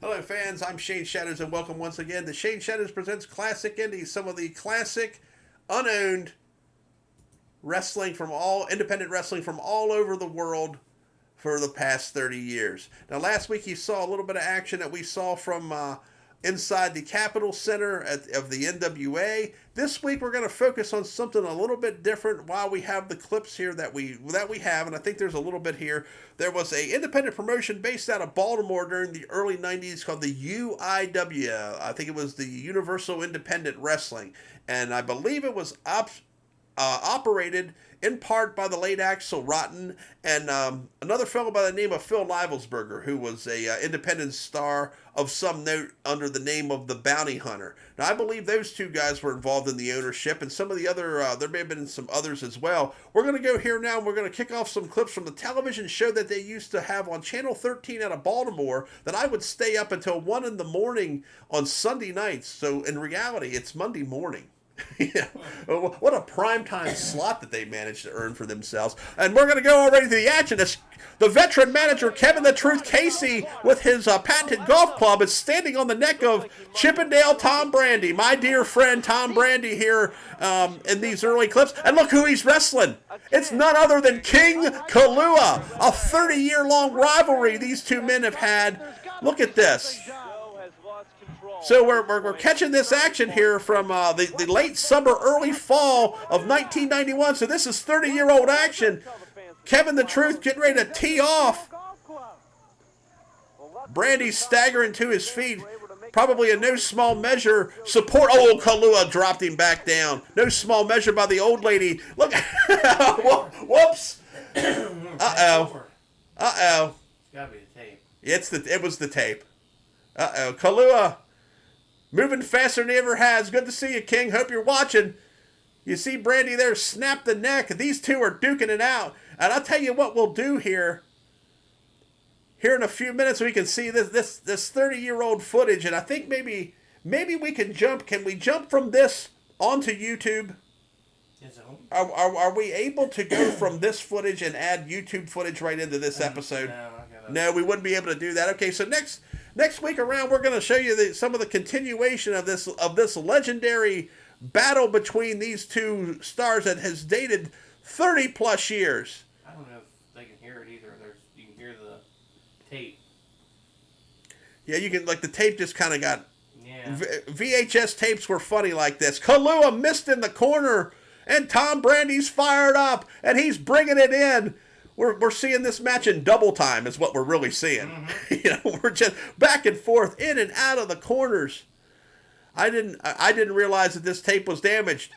Hello, fans. I'm Shane Shadows, and welcome once again to Shane Shadows Presents Classic Indies, some of the classic, unowned wrestling from independent wrestling from all over the world for the past 30 years. Now, last week you saw a little bit of action that we saw from inside the Capitol Center of the NWA. This week we're going to focus on something a little bit different. While we have the clips here that we have, and I think there's a little bit here. There was a independent promotion based out of Baltimore during the early 90s called the UIW. I think it was the Universal Independent Wrestling, and I believe it was operated in part by the late Axel Rotten and another fellow by the name of Phil Livelsberger, who was a independent star of some note under the name of the Bounty Hunter. Now, I believe those two guys were involved in the ownership, and some of the other, there may have been some others as well. We're going to go here now, and we're going to kick off some clips from the television show that they used to have on Channel 13 out of Baltimore that I would stay up until 1 in the morning on Sunday nights. So, in reality, it's Monday morning. Yeah. What a primetime slot that they managed to earn for themselves. And we're going to go already to the action. The veteran manager, Kevin "The Truth" Casey, with his patented golf club, is standing on the neck of Chippendale Tom Brandy, my dear friend Tom Brandy here in these early clips. And look who he's wrestling. It's none other than King Kalua. A 30-year-long rivalry these two men have had. Look at this. So we're catching this action here from the late summer, early fall of 1991. So this is 30-year-old action. Kevin "The Truth" getting ready to tee off. Brandy's staggering to his feet. Probably in no small measure support. Oh, Kalua dropped him back down. No small measure by the old lady. Look. Whoops. Uh-oh. Uh-oh. It's got to be the tape. It was the tape. Uh-oh. Kalua moving faster than he ever has. Good to see you, King. Hope you're watching. You see Brandy there snap the neck. These two are duking it out. And I'll tell you what we'll do here. Here in a few minutes we can see this 30-year-old footage. And I think maybe we can jump. Can we jump from this onto YouTube? Are we able to go from this footage and add YouTube footage right into this episode? No, we wouldn't be able to do that. Okay, so next week around, we're going to show you some of the continuation of this legendary battle between these two stars that has dated 30 plus years. I don't know if they can hear it either. You can hear the tape. Yeah, you can, like, the tape just kind of got... Yeah. VHS tapes were funny like this. Kalua missed in the corner, and Tom Brandy's fired up, and he's bringing it in. We're seeing this match in double time is what we're really seeing. Mm-hmm. We're just back and forth, in and out of the corners. I didn't realize that this tape was damaged.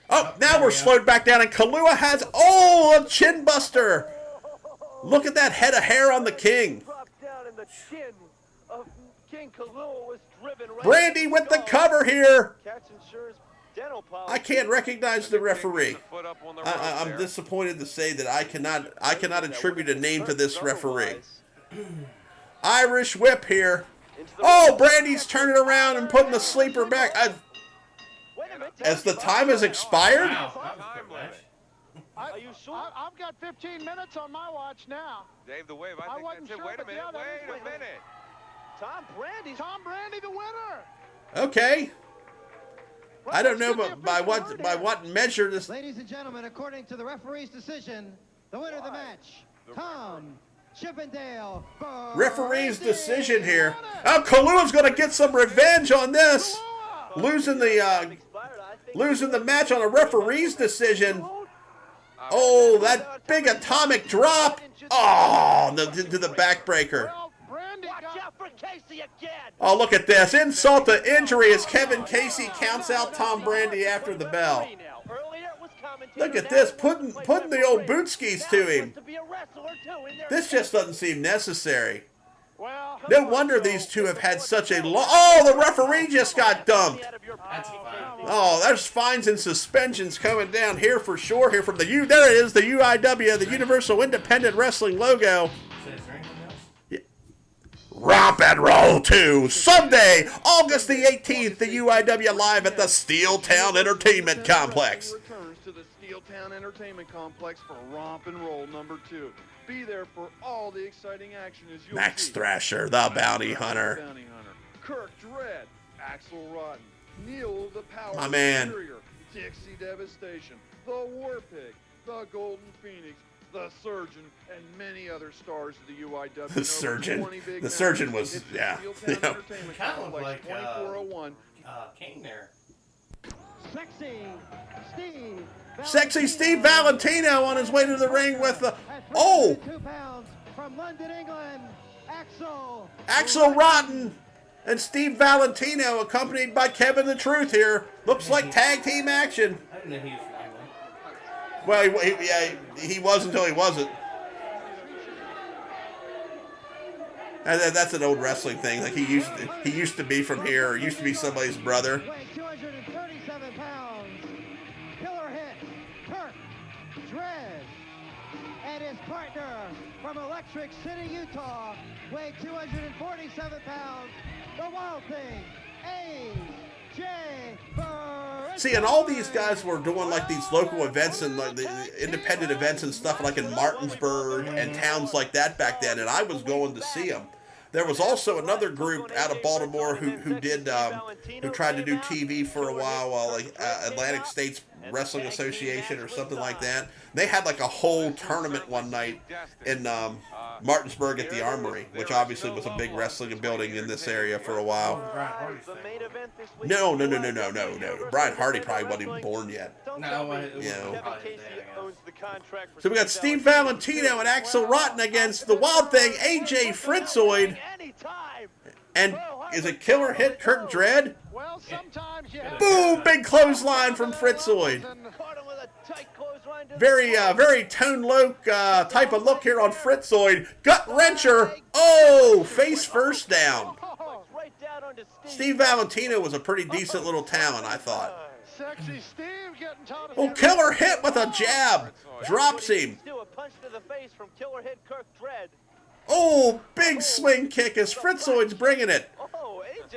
Oh, now we're slowed back down, and Kalua has a chin buster. Look at that head of hair on the King. Brandy with the cover here. I can't recognize the referee. I'm disappointed to say that I cannot attribute a name to this referee. Irish whip here. Oh, Brandy's turning around and putting the sleeper back. As the time has expired? I've got 15 minutes on my watch now. Dave the Wave, I think that's it. Wait a minute. Tom Brandy the winner. Okay. I don't know by what measure this... Ladies and gentlemen, according to the referee's decision, the winner of the match, Tom Chippendale. Referee's decision here. Oh, Kalua's going to get some revenge on this. Losing the match on a referee's decision. Oh, that big atomic drop. Oh, to the backbreaker. Oh, look at this. Insult to injury as Kevin Casey counts out Tom Brandy after the bell. Look at this, putting the old boot skis to him. This just doesn't seem necessary. No wonder these two have had such a long... Oh, the referee just got dumped. Oh, there's fines and suspensions coming down here for sure. Here from there it is, the UIW, the Universal Independent Wrestling logo. Romp and Roll 2, Sunday, August the 18th, the UIW live at the Steel Town Entertainment Complex. Returns to the Steel Town Entertainment Complex for Romp and Roll number 2. Be there for all the exciting action as you'll Max see Thrasher, the Bounty Hunter. Axel Rotten, Neil the Power My man. Superior, Dixie Devastation, the War Pig, the Golden Phoenix, the Surgeon, and many other stars of the UIW. The Surgeon. The Surgeon was, yeah. Steeltown Entertainment Kind of Complex, like 2401. King there. Sexy Steve Valentino on his way to the ring with the, oh! 2 pounds from London, England, Axel Rotten and Steve Valentino, accompanied by Kevin the Truth here. Looks like tag team action. I didn't know he was from England. Well, he was until he wasn't. And that's an old wrestling thing. Like he used to be from here, or used to be somebody's brother. weighing 237 pounds, Killer Hit, Kirk Dredd, and his partner from Electric City, Utah, weighing 247 pounds, the Wild Thing, AJ Burris. See, and all these guys were doing like these local events and like the independent events and stuff, like in Martinsburg and towns like that back then, and I was going to see them. There was also another group out of Baltimore who tried to do TV for a while, like Atlantic States Wrestling Association or something like that. They had like a whole tournament one night in Martinsburg at the Armory, which obviously was a big wrestling building in this area for a while. No. Brian Hardy probably wasn't even born yet. So we got Steve Valentino and Axel Rotten against the Wild Thing, AJ Fritzoid. And is it Killer Hit Kirk Dredd? Well, sometimes you have Boom! Big clothesline from Fritzoid. Very Tone Loc type of look here on Fritzoid. Gut wrencher. Oh, face first down. Steve Valentino was a pretty decent little talent, I thought. Sexy Steve getting taught. Oh, Killer Hit with a jab. Drops him. A punch to the face from Killer Hit Kirk Dredd. Oh, big swing kick as Fritzoid's bringing it.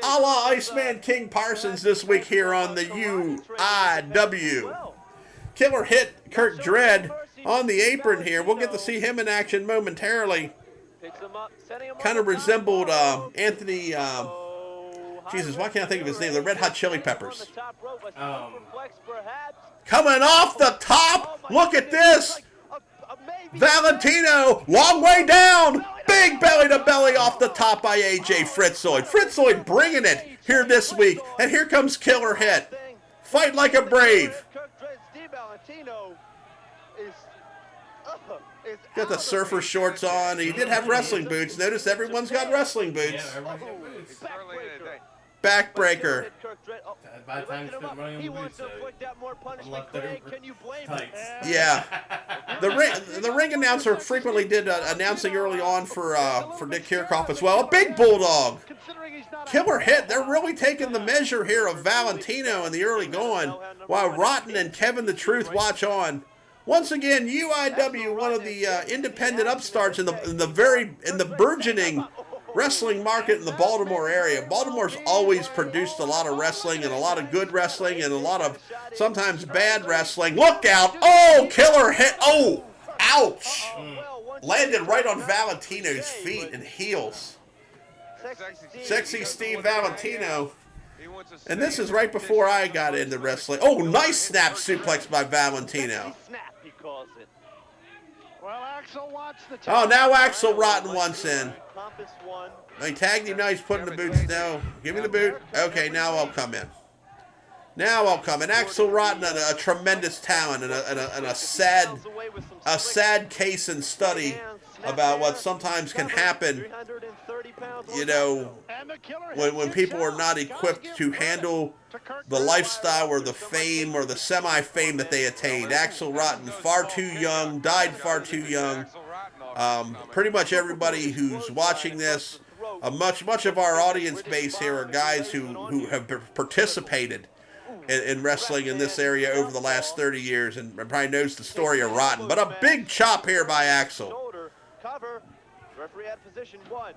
A la Iceman King Parsons this week here on the UIW. Killer Hit Kirk Dredd on the apron here. We'll get to see him in action momentarily. Kind of resembled Anthony, Jesus, why can't I think of his name? The Red Hot Chili Peppers. Coming off the top, look at this. Valentino, long way down. Big belly to belly off the top by AJ Fritzoid. Fritzoid bringing it here this week. And here comes Killer Hit. Fight like a brave. Got the surfer shorts on. He did have wrestling boots. Notice everyone's got wrestling boots. Backbreaker. By the time he spent money on the boots, left over tights. Yeah. The ring announcer frequently did announcing early on for Dick Kirchhoff as well. A big bulldog. Killer Hit. They're really taking the measure here of Valentino in the early going, while Rotten and Kevin the Truth watch on. Once again, UIW, one of the independent upstarts in the burgeoning wrestling market in the Baltimore area. Baltimore's always produced a lot of wrestling and a lot of good wrestling and a lot of sometimes bad wrestling. Look out. Oh, Killer Hit. Oh, ouch. Landed right on Valentino's feet and heels. Sexy Steve Valentino. And this is right before I got into wrestling. Oh, nice snap suplex by Valentino. Oh, now Axel Rotten wants in. They tagged him. Now he's putting the boots down. Give me the boot. Okay, now I'll come in. Now I'll come in. Axel Rotten, a tremendous talent and a sad case and study about what sometimes can happen, you know, when people are not equipped to handle the lifestyle or the fame or the semi-fame that they attained. Axel Rotten, far too young, died far too young. Pretty much everybody who's watching this, much of our audience base here are guys who have participated in wrestling in this area over the last 30 years and probably knows the story of Rotten. But a big chop here by Axel. Cover. Referee at position 1,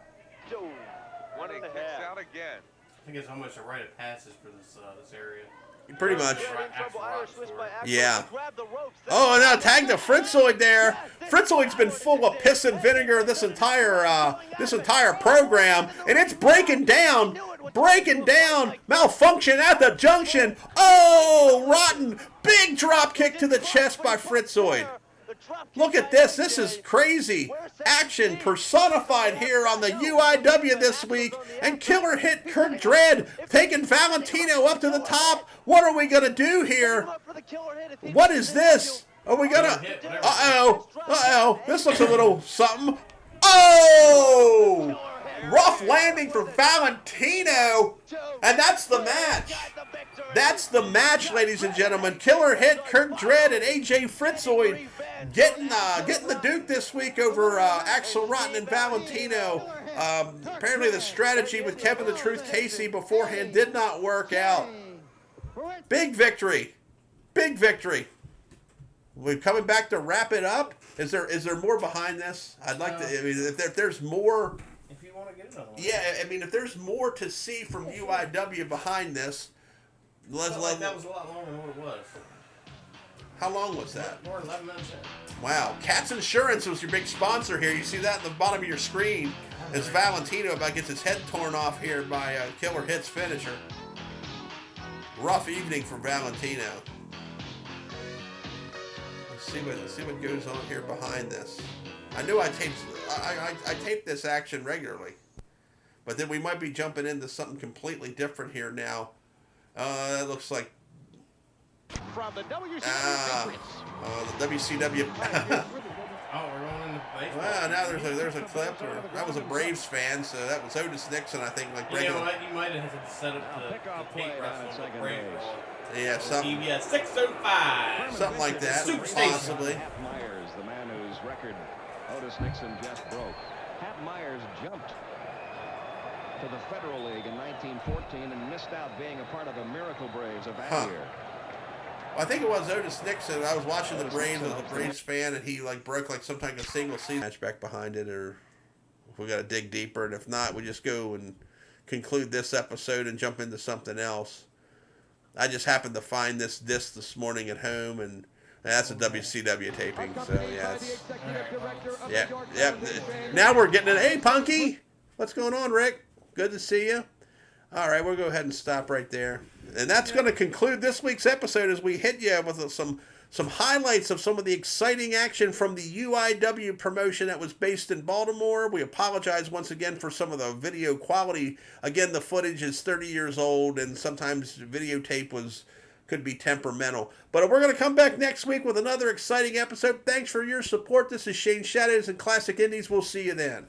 2, 1 and a half. Out again. I think it's how much a rite of passage for this area. Pretty much. Yeah. Yeah. Oh, and now tag to Fritzoid there. Fritzoid's been full of piss and vinegar this entire program, and it's breaking down. Malfunction at the junction. Oh, rotten. Big drop kick to the chest by Fritzoid. Look at this. This is crazy. Action personified here on the UIW this week. And killer hit Kirk Dredd taking Valentino up to the top. What are we going to do here? What is this? Are we going to... Uh-oh. This looks a little something. Oh! Rough landing for Valentino. And that's the match. That's the match, ladies and gentlemen. Killer hit Kirk Dredd and AJ Fritzoid getting the Duke this week over Axel Rotten and Valentino. Apparently the strategy with Kevin the Truth Casey beforehand did not work out. Big victory. We're coming back to wrap it up. Is there more behind this? I'd like to. I mean, if there's more. If you want to get another one. Yeah, I mean, if there's more to see from UIW behind this, That was a lot longer than what it was. How long was that? More than 11 minutes in. Wow. Cat's Insurance was your big sponsor here. You see that in the bottom of your screen as Valentino about gets his head torn off here by Killer Hit's finisher. Rough evening for Valentino. Let's see what goes on here behind this. I knew I taped this action regularly, but then we might be jumping into something completely different here now. That looks like From the WCW the WCW. Oh, we're going into baseball. Well, now there's a clip. That was a Braves fan, so that was Otis Nixon, I think, like You breaking. know what? You might have set up the tape wrestling with Brave. Yeah, something. TBS 605. Something like that, Superstation. possibly. Hap Myers, the man whose record Otis Nixon just broke. Hap Myers jumped to the Federal League in 1914 and missed out being a part of the Miracle Braves of that year. I think it was Otis Nixon. I was watching the Braves as a Braves fan, and he broke some type of single season match back behind it, or if we got to dig deeper, and if not, we just go and conclude this episode and jump into something else. I just happened to find this disc this morning at home, and that's a WCW taping, so yeah. Yep. Now we're getting it. Hey, Punky! What's going on, Rick? Good to see you. All right, we'll go ahead and stop right there. And that's going to conclude this week's episode as we hit you with some highlights of some of the exciting action from the UIW promotion that was based in Baltimore. We apologize once again for some of the video quality. Again, the footage is 30 years old, and sometimes videotape could be temperamental. But we're going to come back next week with another exciting episode. Thanks for your support. This is Shane Shadows and Classic Indies. We'll see you then.